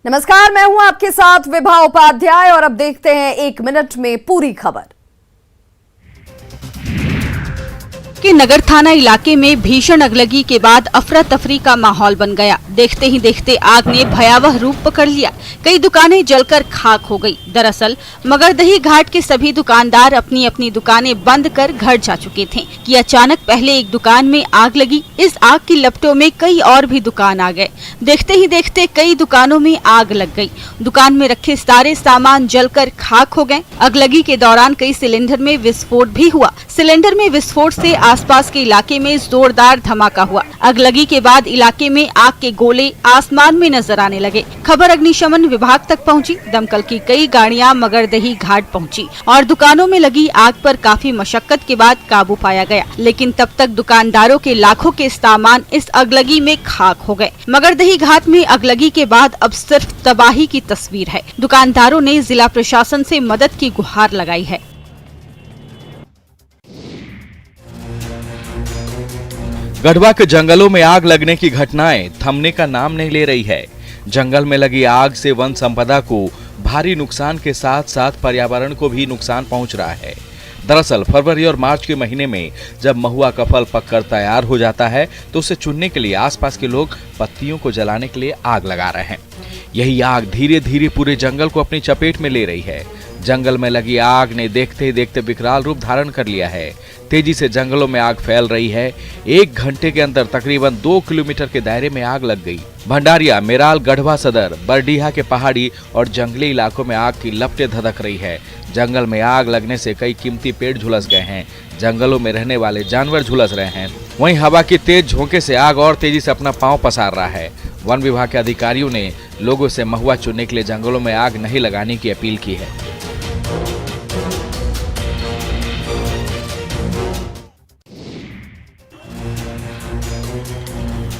नमस्कार, मैं हूं आपके साथ विभा उपाध्याय और अब देखते हैं 1 मिनट में पूरी खबर। कि नगर थाना इलाके में भीषण अगलगी के बाद अफरा तफरी का माहौल बन गया। देखते ही देखते आग ने भयावह रूप पकड़ लिया। कई दुकानें जलकर खाक हो गई। दरअसल मगरदही घाट के सभी दुकानदार अपनी अपनी दुकानें बंद कर घर जा चुके थे कि अचानक पहले एक दुकान में आग लगी। इस आग की लपटों में कई और भी दुकान आ गए। देखते ही देखते कई दुकानों में आग लग गई। दुकान में रखे सारे सामान जलकर खाक हो गए। अगलगी के दौरान कई सिलेंडर में विस्फोट भी हुआ। सिलेंडर में विस्फोट से आसपास के इलाके में जोरदार धमाका हुआ। अगलगी के बाद इलाके में आग के गोले आसमान में नजर आने लगे। खबर अग्निशमन विभाग तक पहुंची। दमकल की कई गाड़ियां मगरदही घाट पहुंची और दुकानों में लगी आग पर काफी मशक्कत के बाद काबू पाया गया, लेकिन तब तक दुकानदारों के लाखों के सामान इस अगलगी में खाक हो गए। मगरदही घाट में अगलगी के बाद अब सिर्फ तबाही की तस्वीर है। दुकानदारों ने जिला प्रशासन से मदद की गुहार लगाई है। गढ़वा के जंगलों में आग लगने की घटनाएं थमने का नाम नहीं ले रही है। जंगल में लगी आग से वन संपदा को भारी नुकसान के साथ साथ पर्यावरण को भी नुकसान पहुंच रहा है। दरअसल फरवरी और मार्च के महीने में जब महुआ का फल पककर तैयार हो जाता है तो उसे चुनने के लिए आसपास के लोग पत्तियों को जलाने के लिए आग लगा रहे हैं। यही आग धीरे धीरे पूरे जंगल को अपनी चपेट में ले रही है। जंगल में लगी आग ने देखते ही देखते विकराल रूप धारण कर लिया है। तेजी से जंगलों में आग फैल रही है। 1 घंटे के अंदर तकरीबन 2 किलोमीटर के दायरे में आग लग गई। भंडारिया, मेराल, गढ़वा सदर, बरडीहा के पहाड़ी और जंगली इलाकों में आग की लपटें धधक रही है। जंगल में आग लगने से कई कीमती पेड़ झुलस गए हैं। जंगलों में रहने वाले जानवर झुलस रहे हैं। वहीं हवा की तेज झोंके से आग और तेजी से अपना पांव पसार रहा है। वन विभाग के अधिकारियों ने लोगों से महुआ चुनने के लिए जंगलों में आग नहीं लगाने की अपील की है।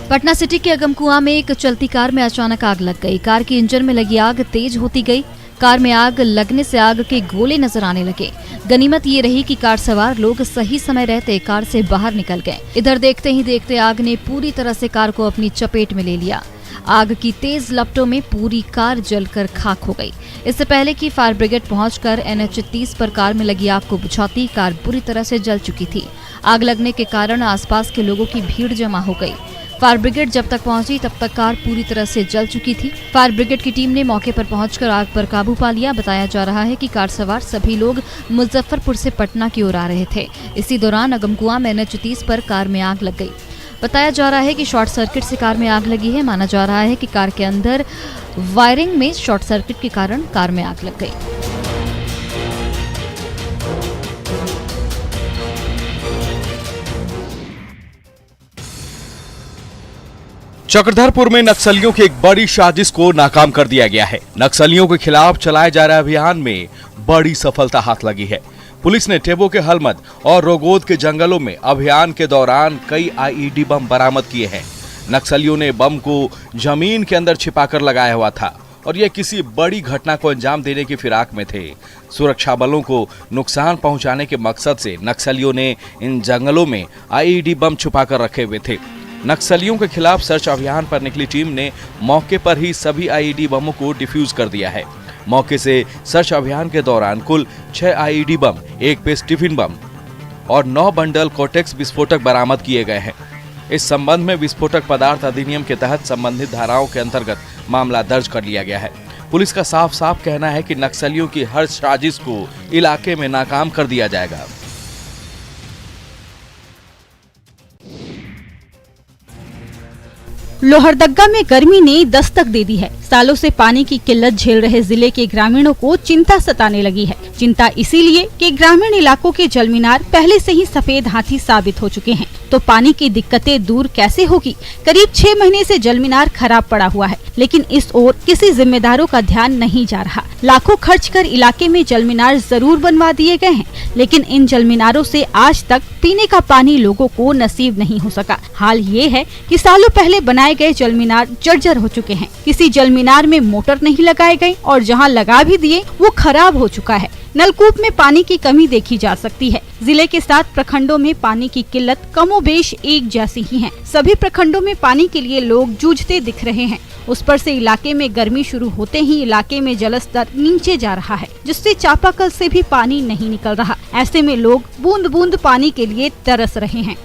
पटना सिटी के अगमकुआं में एक चलती कार में अचानक आग लग गई। कार के इंजन में लगी आग तेज होती गई। कार में आग लगने से आग के गोले नजर आने लगे। गनीमत ये रही कि कार सवार लोग सही समय रहते कार से बाहर निकल गए। इधर देखते ही देखते आग ने पूरी तरह से कार को अपनी चपेट में ले लिया। आग की तेज लपटों में पूरी कार जलकर खाक हो गई। इससे पहले कि फायर ब्रिगेड पहुंचकर NH 30 पर कार में लगी आग को बुझाती, कार बुरी तरह से जल चुकी थी। आग लगने के कारण आसपास के लोगों की भीड़ जमा हो गई। फायर ब्रिगेड जब तक पहुंची तब तक कार पूरी तरह से जल चुकी थी। फायर ब्रिगेड की टीम ने मौके पर पहुंचकर आग पर काबू पा लिया। बताया जा रहा है कि कार सवार सभी लोग मुजफ्फरपुर से पटना की ओर आ रहे थे। इसी दौरान अगमकुआं में NH 30 पर कार में आग लग गई। बताया जा रहा है कि शॉर्ट सर्किट से कार में आग लगी है। माना जा रहा है कि कार के अंदर वायरिंग में शॉर्ट सर्किट के कारण कार में आग लग गई। चक्रधरपुर में नक्सलियों की एक बड़ी साजिश को नाकाम कर दिया गया है। नक्सलियों के खिलाफ चलाए जा रहे अभियान में बड़ी सफलता हाथ लगी है। पुलिस ने टेबो के हलमत और रोगोद के जंगलों में अभियान के दौरान कई IED बम बरामद किए हैं। नक्सलियों ने बम को जमीन के अंदर छिपाकर लगाया हुआ था और यह किसी बड़ी घटना को अंजाम देने की फिराक में थे। सुरक्षा बलों को नुकसान पहुंचाने के मकसद से नक्सलियों ने इन जंगलों में IED बम छुपाकर रखे हुए थे। नक्सलियों के खिलाफ सर्च अभियान पर निकली टीम ने मौके पर ही सभी IED बमों को डिफ्यूज कर दिया है। मौके से सर्च अभियान के दौरान कुल 6 IED बम, 1 पीस टिफिन बम और 9 बंडल कोटेक्स विस्फोटक बरामद किए गए हैं। इस संबंध में विस्फोटक पदार्थ अधिनियम के तहत संबंधित धाराओं के अंतर्गत मामला दर्ज कर लिया गया है। पुलिस का साफ साफ कहना है कि नक्सलियों की हर साजिश को इलाके में नाकाम कर दिया जाएगा। लोहरदगा में गर्मी ने दस्तक दे दी है। सालों से पानी की किल्लत झेल रहे जिले के ग्रामीणों को चिंता सताने लगी है। चिंता इसीलिए कि ग्रामीण इलाकों के जलमीनार पहले से ही सफेद हाथी साबित हो चुके हैं, तो पानी की दिक्कतें दूर कैसे होगी। करीब 6 महीने से जलमीनार खराब पड़ा हुआ है, लेकिन इस ओर किसी जिम्मेदारों का ध्यान नहीं जा रहा। लाखों खर्च कर इलाके में जलमीनार जरूर बनवा दिए गए हैं, लेकिन इन जलमीनारों से आज तक पीने का पानी लोगों को नसीब नहीं हो सका। हाल ये है कि सालों पहले बनाए गए जलमीनार जर्जर हो चुके हैं। किसी जलमीनार में मोटर नहीं लगाए गए और जहां लगा भी दिए वो खराब हो चुका है। नलकूप में पानी की कमी देखी जा सकती है। जिले के 7 प्रखंडों में पानी की किल्लत कमोबेश एक जैसी ही है। सभी प्रखंडों में पानी के लिए लोग जूझते दिख रहे हैं। उस पर से इलाके में गर्मी शुरू होते ही इलाके में जलस्तर नीचे जा रहा है, जिससे चापाकल से भी पानी नहीं निकल रहा। ऐसे में लोग बूंद बूंद पानी के लिए तरस रहे हैं।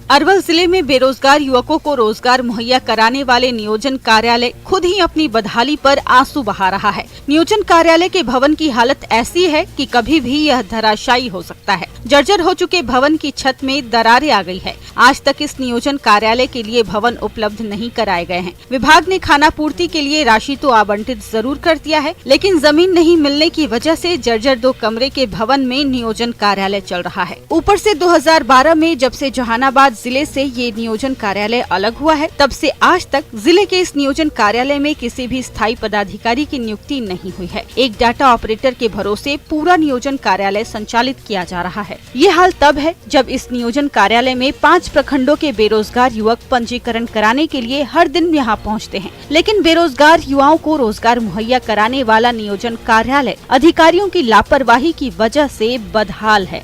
अरवल जिले में बेरोजगार युवकों को रोजगार मुहैया कराने वाले नियोजन कार्यालय खुद ही अपनी बदहाली पर आंसू बहा रहा है। नियोजन कार्यालय के भवन की हालत ऐसी है कि कभी भी यह धराशायी हो सकता है। जर्जर हो चुके भवन की छत में दरारें आ गई है। आज तक इस नियोजन कार्यालय के लिए भवन उपलब्ध नहीं कराए गए हैं। विभाग ने खाना पूर्ति के लिए राशि तो आवंटित जरूर कर दिया है, लेकिन जमीन नहीं मिलने की वजह से जर्जर 2 कमरे के भवन में नियोजन कार्यालय चल रहा है। ऊपर से 2012 में जब से जहानाबाद जिले से ये नियोजन कार्यालय अलग हुआ है, तब से आज तक जिले के इस नियोजन कार्यालय में किसी भी स्थायी पदाधिकारी की नियुक्ति नहीं हुई है। एक डाटा ऑपरेटर के भरोसे पूरा नियोजन कार्यालय संचालित किया जा रहा है। ये हाल तब है जब इस नियोजन कार्यालय में 5 प्रखंडों के बेरोजगार युवक पंजीकरण कराने के लिए हर दिन यहाँ पहुँचते हैं, लेकिन बेरोजगार युवाओं को रोजगार मुहैया कराने वाला नियोजन कार्यालय अधिकारियों की लापरवाही की वजह से बदहाल है।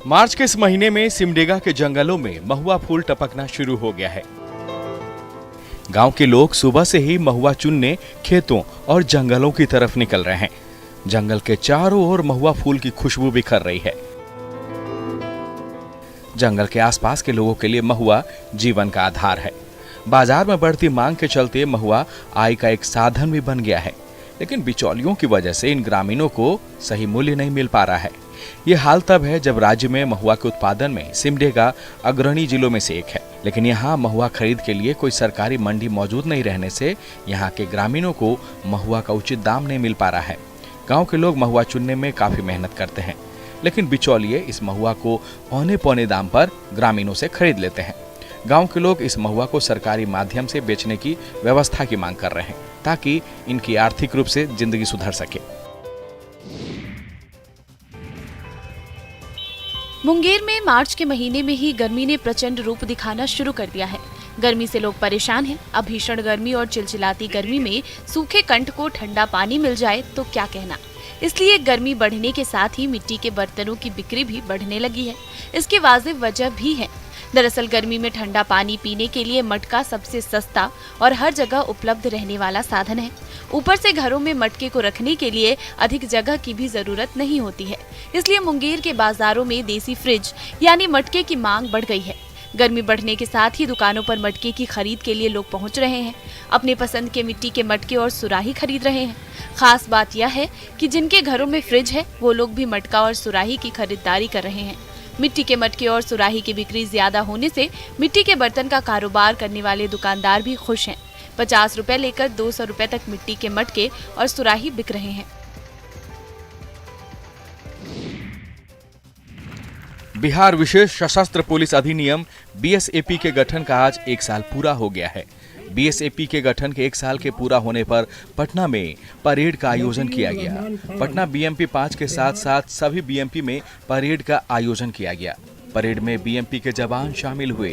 मार्च के इस महीने में सिमडेगा के जंगलों में महुआ फूल टपकना शुरू हो गया है। गांव के लोग सुबह से ही महुआ चुनने खेतों और जंगलों की तरफ निकल रहे हैं। जंगल के चारों ओर महुआ फूल की खुशबू बिखर रही है। जंगल के आसपास के लोगों के लिए महुआ जीवन का आधार है। बाजार में बढ़ती मांग के चलते महुआ आय का एक साधन भी बन गया है, लेकिन बिचौलियों की वजह से इन ग्रामीणों को सही मूल्य नहीं मिल पा रहा है। ये हाल तब है जब राज्य में महुआ के उत्पादन में सिमडेगा अग्रणी जिलों में से एक है, लेकिन यहाँ महुआ खरीद के लिए कोई सरकारी मंडी मौजूद नहीं रहने से यहाँ के ग्रामीणों को महुआ का उचित दाम नहीं मिल पा रहा है। गांव के लोग महुआ चुनने में काफी मेहनत करते हैं, लेकिन बिचौलिए इस महुआ को औने पौने दाम पर ग्रामीणों से खरीद लेते हैं। गांव के लोग इस महुआ को सरकारी माध्यम से बेचने की व्यवस्था की मांग कर रहे हैं, ताकि इनकी आर्थिक रूप से जिंदगी सुधर सके। मुंगेर में मार्च के महीने में ही गर्मी ने प्रचंड रूप दिखाना शुरू कर दिया है। गर्मी से लोग परेशान हैं। अब भीषण गर्मी और चिलचिलाती गर्मी में सूखे कंठ को ठंडा पानी मिल जाए तो क्या कहना। इसलिए गर्मी बढ़ने के साथ ही मिट्टी के बर्तनों की बिक्री भी बढ़ने लगी है। इसकी वाजिब वजह भी है। दरअसल गर्मी में ठंडा पानी पीने के लिए मटका सबसे सस्ता और हर जगह उपलब्ध रहने वाला साधन है। ऊपर से घरों में मटके को रखने के लिए अधिक जगह की भी जरूरत नहीं होती है। इसलिए मुंगेर के बाजारों में देसी फ्रिज यानी मटके की मांग बढ़ गई है। गर्मी बढ़ने के साथ ही दुकानों पर मटके की खरीद के लिए लोग पहुंच रहे हैं। अपने पसंद के मिट्टी के मटके और सुराही खरीद रहे हैं। खास बात यह है कि जिनके घरों में फ्रिज है वो लोग भी मटका और सुराही की खरीदारी कर रहे हैं। मिट्टी के मटके और सुराही की बिक्री ज्यादा होने से मिट्टी के बर्तन का कारोबार करने वाले दुकानदार भी खुश हैं। 50 रुपए लेकर 200 रुपए तक मिट्टी के मटके और सुराही बिक रहे हैं। बिहार विशेष सशस्त्र पुलिस अधिनियम बीएसएपी के गठन का आज 1 साल पूरा हो गया है। बीएसएपी के गठन के 1 साल के पूरा होने पर पटना में परेड का आयोजन किया गया। पटना बीएमपी 5 के साथ साथ सभी बीएमपी में परेड का आयोजन किया गया। परेड में बीएमपी के जवान शामिल हुए।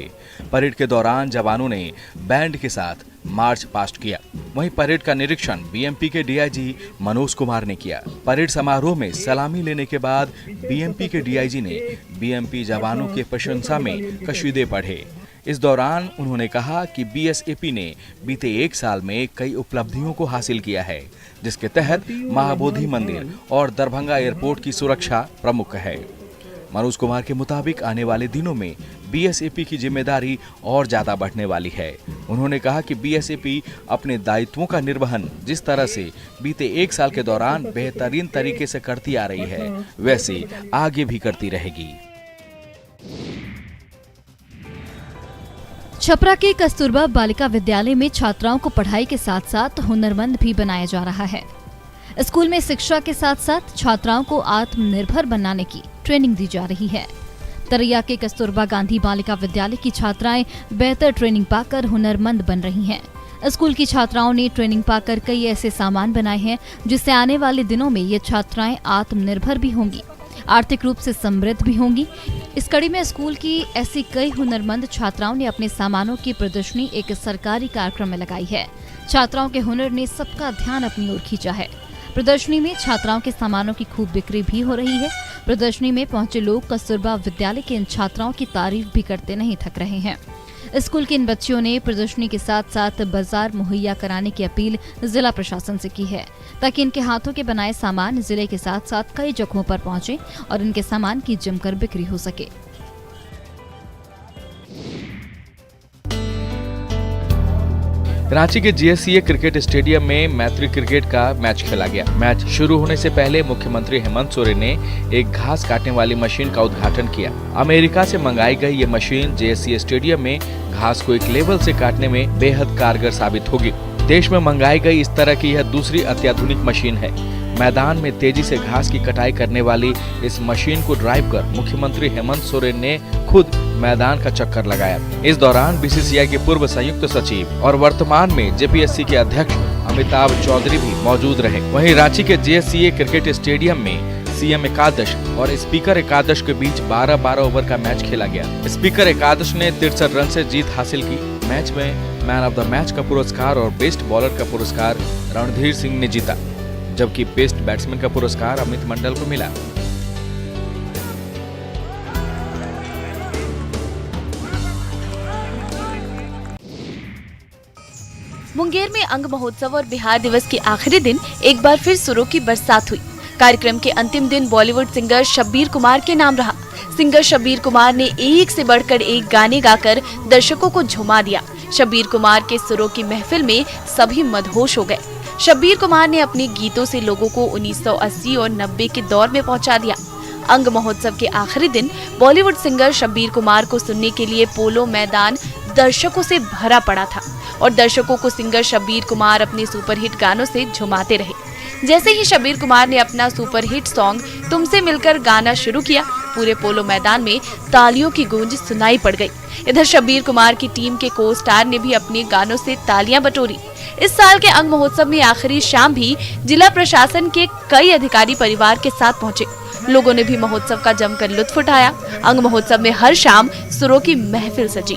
परेड के दौरान जवानों ने बैंड के साथ मार्च पास्ट किया। वहीं परेड का निरीक्षण बीएमपी के डीआईजी मनोज कुमार ने किया। परेड समारोह में सलामी लेने के बाद बीएमपी के डीआईजी ने बीएमपी जवानों की प्रशंसा में कसीदे पढ़े। इस दौरान उन्होंने कहा कि बीएसएपी ने बीते 1 साल में कई उपलब्धियों को हासिल किया है, जिसके तहत महाबोधि मंदिर और दरभंगा एयरपोर्ट की सुरक्षा प्रमुख है। मनोज कुमार के मुताबिक आने वाले दिनों में बीएसएपी की जिम्मेदारी और ज्यादा बढ़ने वाली है। उन्होंने कहा कि बीएसएपी अपने दायित्वों का निर्वहन जिस तरह से बीते 1 साल के दौरान बेहतरीन तरीके से करती आ रही है, वैसे आगे भी करती रहेगी। छपरा के कस्तूरबा बालिका विद्यालय में छात्राओं को पढ़ाई के साथ साथ हुनरमंद भी बनाया जा रहा है। स्कूल में शिक्षा के साथ साथ छात्राओं को आत्मनिर्भर बनाने की ट्रेनिंग दी जा रही है। तरैया के कस्तूरबा गांधी बालिका विद्यालय की छात्राएं बेहतर ट्रेनिंग पाकर हुनरमंद बन रही हैं। स्कूल की छात्राओं ने ट्रेनिंग पाकर कई ऐसे सामान बनाए हैं जिससे आने वाले दिनों में ये छात्राएं आत्मनिर्भर भी होंगी, आर्थिक रूप से समृद्ध भी होंगी। इस कड़ी में स्कूल की ऐसी कई हुनरमंद छात्राओं ने अपने सामानों की प्रदर्शनी एक सरकारी कार्यक्रम में लगाई है। छात्राओं के हुनर ने सबका ध्यान अपनी ओर खींचा है। प्रदर्शनी में छात्राओं के सामानों की खूब बिक्री भी हो रही है। प्रदर्शनी में पहुंचे लोग कस्तूरबा विद्यालय के इन छात्राओं की तारीफ भी करते नहीं थक रहे हैं। स्कूल के इन बच्चियों ने प्रदर्शनी के साथ साथ बाजार मुहैया कराने की अपील जिला प्रशासन से की है, ताकि इनके हाथों के बनाए सामान जिले के साथ साथ कई जगहों पर पहुंचे और इनके सामान की जमकर बिक्री हो सके। रांची के जीएससीए क्रिकेट स्टेडियम में मैत्री क्रिकेट का मैच खेला गया। मैच शुरू होने से पहले मुख्यमंत्री हेमंत सोरेन ने एक घास काटने वाली मशीन का उद्घाटन किया। अमेरिका से मंगाई गई ये मशीन जीएससीए स्टेडियम में घास को एक लेवल से काटने में बेहद कारगर साबित होगी। देश में मंगाई गई इस तरह की यह दूसरी अत्याधुनिक मशीन है। मैदान में तेजी से घास की कटाई करने वाली इस मशीन को ड्राइव कर मुख्यमंत्री हेमंत सोरेन ने खुद मैदान का चक्कर लगाया। इस दौरान बीसीसीआई के पूर्व संयुक्त सचिव और वर्तमान में जेपीएससी के अध्यक्ष अमिताभ चौधरी भी मौजूद रहे। वहीं रांची के जीएससीए क्रिकेट स्टेडियम में सीएम एकादश और स्पीकर एकादश के बीच 12-12 ओवर का मैच खेला गया। स्पीकर एकादश ने 63 रन से जीत हासिल की। मैच में मैन ऑफ द मैच का पुरस्कार और बेस्ट बॉलर का पुरस्कार रणधीर सिंह ने जीता, जबकि बेस्ट बैट्समैन का पुरस्कार अमित मंडल को मिला। मुंगेर में अंग महोत्सव और बिहार दिवस के आखिरी दिन एक बार फिर सुरों की बरसात हुई। कार्यक्रम के अंतिम दिन बॉलीवुड सिंगर शब्बीर कुमार के नाम रहा। सिंगर शब्बीर कुमार ने एक से बढ़कर एक गाने गाकर दर्शकों को झुमा दिया। शब्बीर कुमार के सुरों की महफिल में सभी मदहोश हो गए। शब्बीर कुमार ने अपने गीतों से लोगों को 1980 और 90 के दौर में पहुंचा दिया। अंग महोत्सव के आखिरी दिन बॉलीवुड सिंगर शब्बीर कुमार को सुनने के लिए पोलो मैदान दर्शकों से भरा पड़ा था और दर्शकों को सिंगर शब्बीर कुमार अपने सुपरहिट गानों से झुमाते रहे। जैसे ही शब्बीर कुमार ने अपना सुपरहिट सॉन्ग तुमसे मिलकर गाना शुरू किया, पूरे पोलो मैदान में तालियों की गूंज सुनाई पड़ गई। इधर शब्बीर कुमार की टीम के को स्टार ने भी अपने गानों से तालियां बटोरी। इस साल के अंग महोत्सव में आखिरी शाम भी जिला प्रशासन के कई अधिकारी परिवार के साथ पहुंचे। लोगों ने भी महोत्सव का जमकर लुत्फ उठाया। अंग महोत्सव में हर शाम सुरों की महफिल सजी।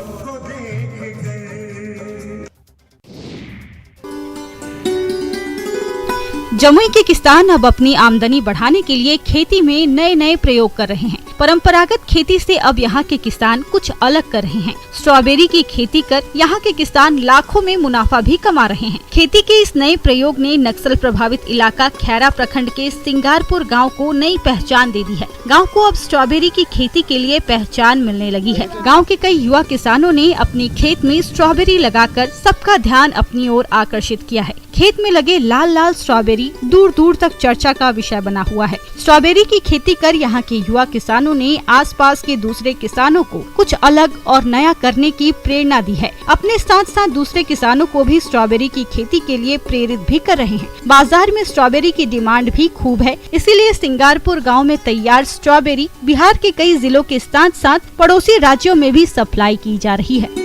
जमुई के किसान अब अपनी आमदनी बढ़ाने के लिए खेती में नए नए प्रयोग कर रहे हैं। परंपरागत खेती से अब यहाँ के किसान कुछ अलग कर रहे हैं। स्ट्रॉबेरी की खेती कर यहाँ के किसान लाखों में मुनाफा भी कमा रहे हैं। खेती के इस नए प्रयोग ने नक्सल प्रभावित इलाका खैरा प्रखंड के सिंगारपुर गांव को नई पहचान दे दी है। गांव को अब स्ट्रॉबेरी की खेती के लिए पहचान मिलने लगी है। गांव के कई युवा किसानों ने अपने खेत में स्ट्रॉबेरी लगाकर सबका ध्यान अपनी ओर आकर्षित किया है। खेत में लगे लाल लाल स्ट्रॉबेरी दूर दूर तक चर्चा का विषय बना हुआ है। स्ट्रॉबेरी की खेती कर यहाँ के युवा किसानों ने आसपास के दूसरे किसानों को कुछ अलग और नया करने की प्रेरणा दी है। अपने साथ साथ दूसरे किसानों को भी स्ट्रॉबेरी की खेती के लिए प्रेरित भी कर रहे हैं। बाजार में स्ट्रॉबेरी की डिमांड भी खूब है, इसीलिए सिंगारपुर गाँव में तैयार स्ट्रॉबेरी बिहार के कई जिलों के साथ साथ पड़ोसी राज्यों में भी सप्लाई की जा रही है।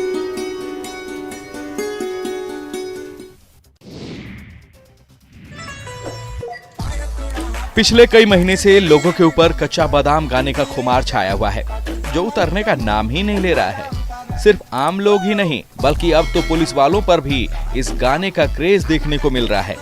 पिछले कई महीने से लोगों के ऊपर कच्चा बादाम गाने का खुमार छाया हुआ है, जो उतरने का नाम ही नहीं ले रहा है। सिर्फ आम लोग ही नहीं, बल्कि अब तो पुलिस वालों पर भी इस गाने का क्रेज देखने को मिल रहा है।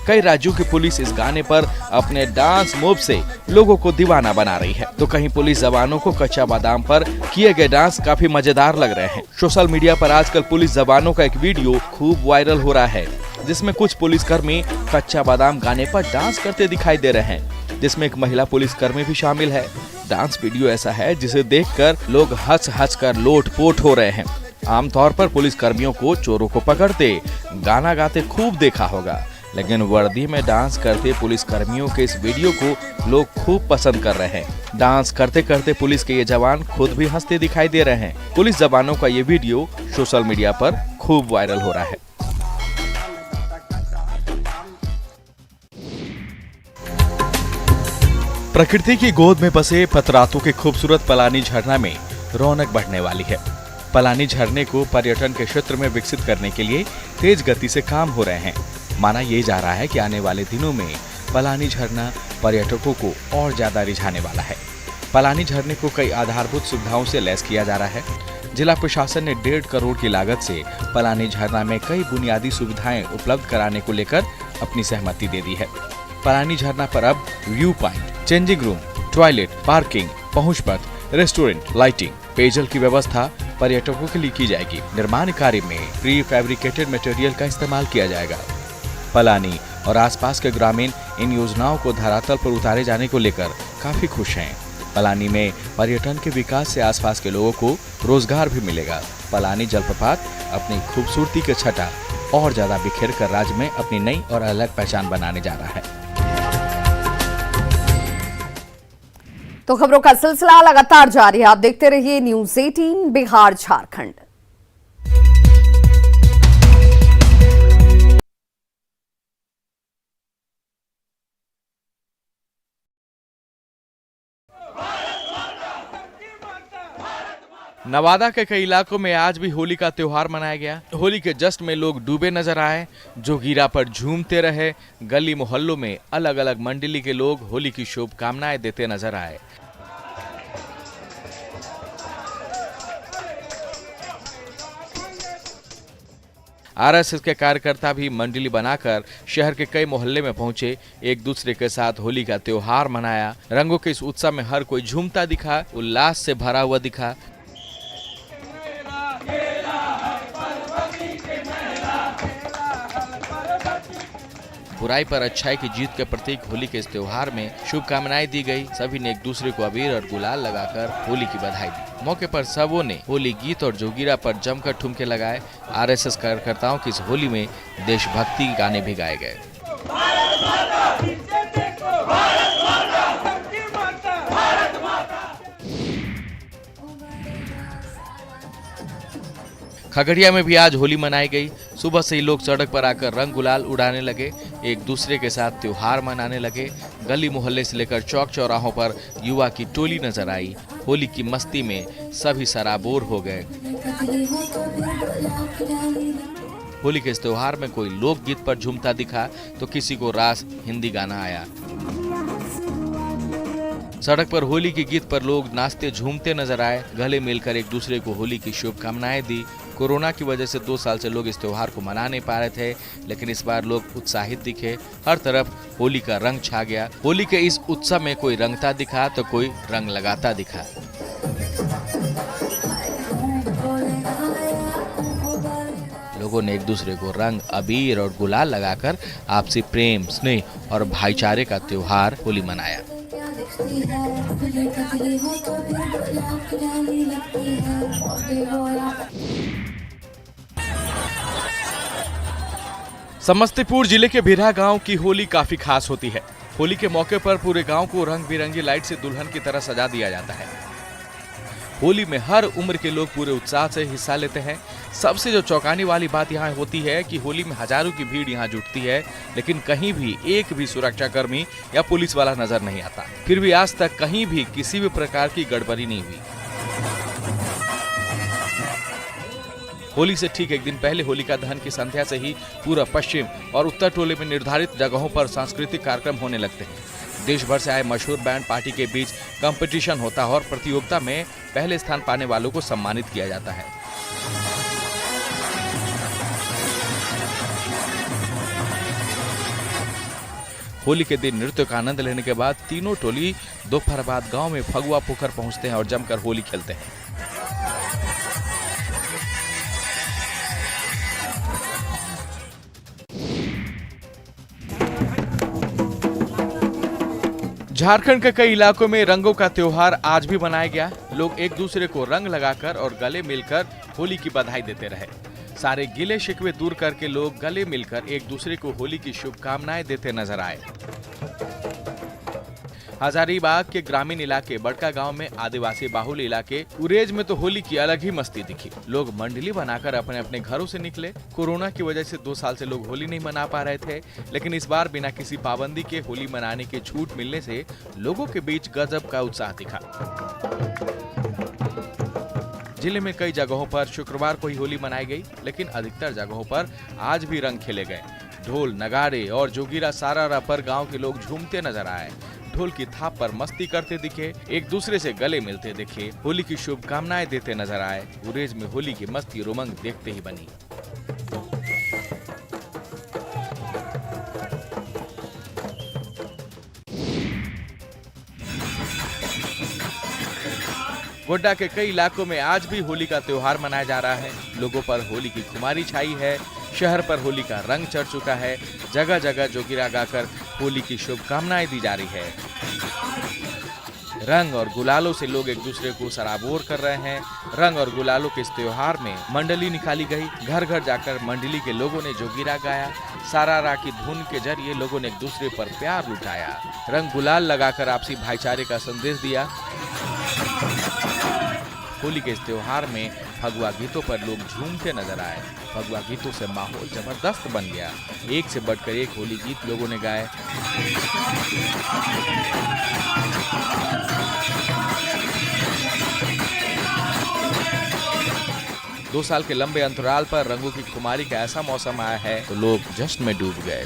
कई राज्यों की पुलिस इस गाने पर अपने डांस मूव से लोगों को दीवाना बना रही है, तो कहीं पुलिस जवानों को कच्चा बादाम पर किए गए डांस काफी मजेदार लग रहे हैं। सोशल मीडिया पर आजकल पुलिस जवानों का एक वीडियो खूब वायरल हो रहा है, जिसमें कुछ पुलिसकर्मी कच्चा बादाम गाने पर डांस करते दिखाई दे रहे हैं, जिसमें एक महिला पुलिसकर्मी भी शामिल है। डांस वीडियो ऐसा है जिसे देखकर लोग हंस हंस कर लोटपोट हो रहे हैं। आमतौर पर पुलिसकर्मियों को चोरों को पकड़ते गाना गाते खूब देखा होगा, लेकिन वर्दी में डांस करते पुलिसकर्मियों के इस वीडियो को लोग खूब पसंद कर रहे हैं। डांस करते करते पुलिस के ये जवान खुद भी हंसते दिखाई दे रहे हैं। पुलिस जवानों का ये वीडियो सोशल मीडिया पर खूब वायरल हो रहा है। प्रकृति की गोद में बसे पतरातू के खूबसूरत पलानी झरना में रौनक बढ़ने वाली है। पलानी झरने को पर्यटन के क्षेत्र में विकसित करने के लिए तेज गति से काम हो रहे हैं। माना ये जा रहा है कि आने वाले दिनों में पलानी झरना पर्यटकों को और ज्यादा रिझाने वाला है। पलानी झरने को कई आधारभूत सुविधाओं से लैस किया जा रहा है। जिला प्रशासन ने 1.5 करोड़ की लागत से पलानी झरना में कई बुनियादी सुविधाएं उपलब्ध कराने को लेकर अपनी सहमति दे दी है। पलानी झरना पर अब view point, changing room, toilet, parking, पहुंच पथ, रेस्टोरेंट, लाइटिंग, पेयजल की व्यवस्था पर्यटकों के लिए की जाएगी। निर्माण कार्य में प्री फैब्रिकेटेड मटेरियल का इस्तेमाल किया जाएगा। पलानी और आसपास के ग्रामीण इन योजनाओं को धरातल पर उतारे जाने को लेकर काफी खुश हैं। पलानी में पर्यटन के विकास से आसपास के लोगों को रोजगार भी मिलेगा। पलानी जलप्रपात अपनी खूबसूरती के छटा और ज्यादा बिखेर कर राज्य में अपनी नई और अलग पहचान बनाने जा रहा है। तो खबरों का सिलसिला लगातार जारी है। आप देखते रहिए न्यूज़ 18 बिहार झारखंड। नवादा के कई इलाकों में आज भी होली का त्योहार मनाया गया। होली के जश्न में लोग डूबे नजर आए, जोगीरा पर झूमते रहे। गली मोहल्लों में अलग अलग मंडली के लोग होली की शुभकामनाएं देते नजर आए। आरएसएस के कार्यकर्ता भी मंडली बनाकर शहर के कई मोहल्ले में पहुंचे, एक दूसरे के साथ होली का त्योहार मनाया। रंगों के इस उत्सव में हर कोई झूमता दिखा, उल्लास से भरा हुआ दिखा। बुराई पर अच्छाई की जीत के प्रतीक होली के इस त्योहार में शुभकामनाएं दी गई। सभी ने एक दूसरे को अबीर और गुलाल लगाकर होली की बधाई दी। मौके पर सबों ने होली गीत और जोगीरा पर जमकर ठुमके लगाए। आरएसएस कार्यकर्ताओं की इस होली में देशभक्ति गाने भी गाए गए। खगड़िया में भी आज होली मनाई गई। सुबह से ही लोग सड़क पर आकर रंग गुलाल उड़ाने लगे, एक दूसरे के साथ त्योहार मनाने लगे। गली मोहल्ले से लेकर चौक चौराहों पर युवा की टोली नजर आई। होली की मस्ती में सभी सराबोर हो गए। होली के इस त्योहार में कोई लोकगीत पर झूमता दिखा तो किसी को रास हिंदी गाना आया। सड़क पर होली के गीत पर लोग नाचते झूमते नजर आए, गले मिलकर एक दूसरे को होली की शुभकामनाएं दी। कोरोना की वजह से 2 साल से लोग इस त्योहार को मना नहीं पा रहे थे, लेकिन इस बार लोग उत्साहित दिखे। हर तरफ होली का रंग छा गया। होली के इस उत्सव में कोई रंगता दिखा तो कोई रंग लगाता दिखा। लोगों ने एक दूसरे को रंग, अबीर और गुलाल लगाकर आपसी प्रेम, स्नेह और भाईचारे का त्योहार होली मनाया। समस्तीपुर जिले के बिरहा गांव की होली काफी खास होती है। होली के मौके पर पूरे गांव को रंग बिरंगी लाइट से दुल्हन की तरह सजा दिया जाता है। होली में हर उम्र के लोग पूरे उत्साह से हिस्सा लेते हैं। सबसे जो चौंकाने वाली बात यहाँ होती है कि होली में हजारों की भीड़ यहाँ जुटती है, लेकिन कहीं भी एक भी सुरक्षाकर्मी या पुलिस वाला नजर नहीं आता। फिर भी आज तक कहीं भी किसी भी प्रकार की गड़बड़ी नहीं हुई। होली से ठीक एक दिन पहले होलिका दहन की संध्या से ही पूरा पश्चिम और उत्तर टोले में निर्धारित जगहों पर सांस्कृतिक कार्यक्रम होने लगते हैं। देश भर से आए मशहूर बैंड पार्टी के बीच कंपटीशन होता है और प्रतियोगिता में पहले स्थान पाने वालों को सम्मानित किया जाता है। होली के दिन नृत्य का आनंद लेने के बाद तीनों टोली दोपहर बाद गांव में फगुआ पोखर पहुंचते हैं और जमकर होली खेलते हैं। झारखंड के कई इलाकों में रंगों का त्योहार आज भी मनाया गया। लोग एक दूसरे को रंग लगाकर और गले मिलकर होली की बधाई देते रहे। सारे गिले शिकवे दूर करके लोग गले मिलकर एक दूसरे को होली की शुभकामनाएं देते नजर आए। हजारीबाग के ग्रामीण इलाके बड़का गांव में आदिवासी बाहुल इलाके उरेज में तो होली की अलग ही मस्ती दिखी। लोग मंडली बनाकर अपने अपने घरों से निकले। कोरोना की वजह से 2 साल से लोग होली नहीं मना पा रहे थे, लेकिन इस बार बिना किसी पाबंदी के होली मनाने की छूट मिलने से लोगों के बीच गजब का उत्साह दिखा। जिले में कई जगहों पर शुक्रवार को ही होली मनाई गई, लेकिन अधिकतर जगहों पर आज भी रंग खेले गए। ढोल, नगाड़े और जोगीरा सारारा पर गांव के लोग झूमते नजर आए। ढोल की थाप पर मस्ती करते दिखे, एक दूसरे से गले मिलते दिखे, होली की शुभकामनाएं देते नजर आए। गुरेज में होली की मस्ती रोमांच देखते ही बनी। गोड्डा के कई इलाकों में आज भी होली का त्योहार मनाया जा रहा है। लोगों पर होली की खुमारी छाई है। शहर पर होली का रंग चढ़ चुका है। जगह जगह जोगिरा गाकर होली की शुभकामनाएं दी जा रही है। रंग और गुलालों से लोग एक दूसरे को सराबोर कर रहे हैं। रंग और गुलालों के इस त्योहार में मंडली निकाली गई। घर घर जाकर मंडली के लोगों ने जोगिरा गाया। सारारा की धुन के जरिए लोगों ने एक दूसरे पर प्यार लुटाया। रंग गुलाल लगाकर आपसी भाईचारे का संदेश दिया। होली के इस त्योहार में फगुआ गीतों पर लोग झूमते नजर आए। फगुआ गीतों से माहौल जबरदस्त बन गया। एक से बढ़कर एक होली गीत लोगों ने गाए। 2 साल के लंबे अंतराल पर रंगों की खुमारी का ऐसा मौसम आया है तो लोग जश्न में डूब गए।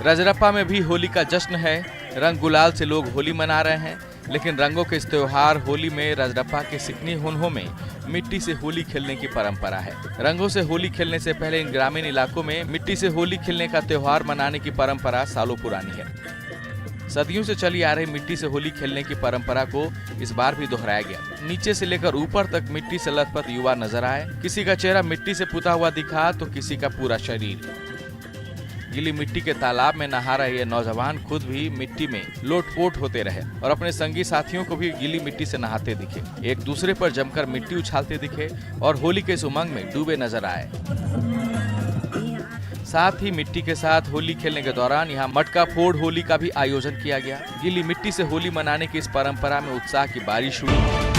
रजरप्पा में भी होली का जश्न है। रंग गुलाल से लोग होली मना रहे हैं, लेकिन रंगों के इस त्योहार होली में रजरप्पा के सिकनी हुनहों में मिट्टी से होली खेलने की परंपरा है। रंगों से होली खेलने से पहले इन ग्रामीण इलाकों में मिट्टी से होली खेलने का त्योहार मनाने की परंपरा सालों पुरानी है। सदियों से चली आ रही मिट्टी से होली खेलने की परंपरा को इस बार भी दोहराया गया। नीचे से लेकर ऊपर तक मिट्टी से लथपथ युवा नजर आए। किसी का चेहरा मिट्टी से पुता हुआ दिखा तो किसी का पूरा शरीर। गीली मिट्टी के तालाब में नहा रहे ये नौजवान खुद भी मिट्टी में लोटपोट होते रहे और अपने संगी साथियों को भी गीली मिट्टी से नहाते दिखे। एक दूसरे पर जमकर मिट्टी उछालते दिखे और होली के इस उमंग में डूबे नजर आए। साथ ही मिट्टी के साथ होली खेलने के दौरान यहाँ मटका फोड़ होली का भी आयोजन किया गया। गीली मिट्टी से होली मनाने की इस परंपरा में उत्साह की बारिश हुई।